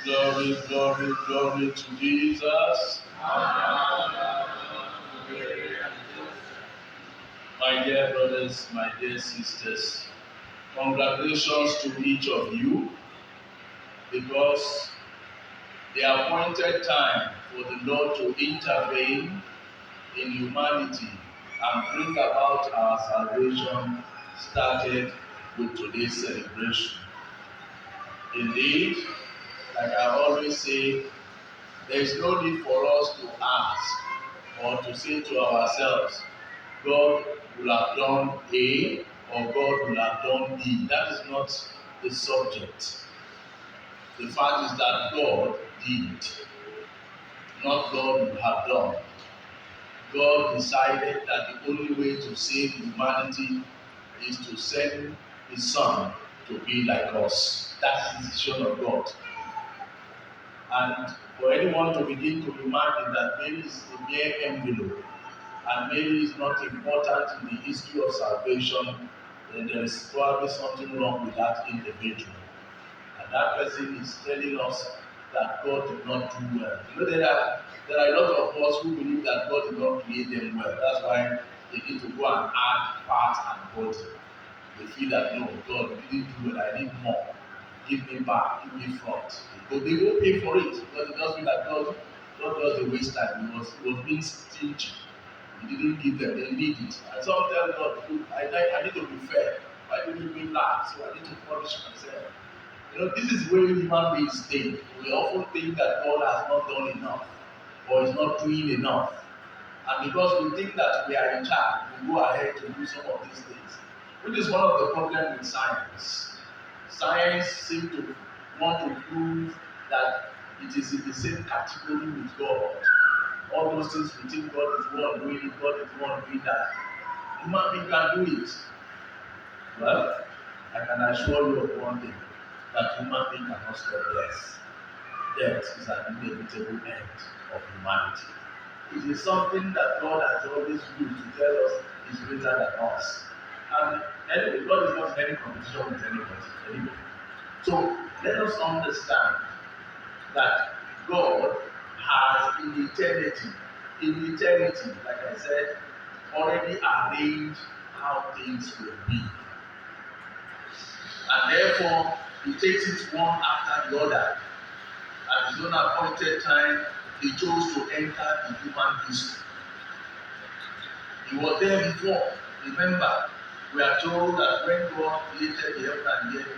Glory, glory, glory to Jesus. My dear brothers, my dear sisters, congratulations to each of you because the appointed time for the Lord to intervene in humanity and bring about our salvation started with today's celebration. Indeed, like I always say, there is no need for us to ask or to say to ourselves, God will have done A or God will have done B. That is not the subject. The fact is that God did, not God will have done. God decided that the only way to save humanity is to send His Son to be like us. That's the decision of God. And for anyone to begin to imagine that Mary is a mere envelope and Mary is not important in the history of salvation, then there is probably something wrong with that individual. And that person is telling us that God did not do well. You know, there are a lot of us who believe that God did not create them well. That's why they need to go and add part and body. They feel that no, God didn't do well, I need more. Give me back, give me front. But they won't pay for it because it doesn't mean that God does the waste time. He was being stingy. He didn't give them, they need it. And some tell God, I need to be fair. Why do you give me that? So I need to punish myself. You know, this is where human beings think. We often think that God has not done enough or is not doing enough. And because we think that we are in charge, we go ahead to do some of these things. Which is one of the problems with science. Science seems to want to prove that it is in the same category with God. All those things we think God is one doing it, God is one doing that. Human being can do it. Well, I can assure you of one thing, that human being cannot stop death. Death is an inevitable end of humanity. It is something that God has always used to tell us is greater than us. And anyway, God is not in any competition with anybody. So let us understand that God has in eternity, like I said, already arranged how things will be. And therefore, He takes it one after the other. At His own appointed time, He chose to enter the human history. He was there before. Remember, we are told that when God created the heaven and the earth,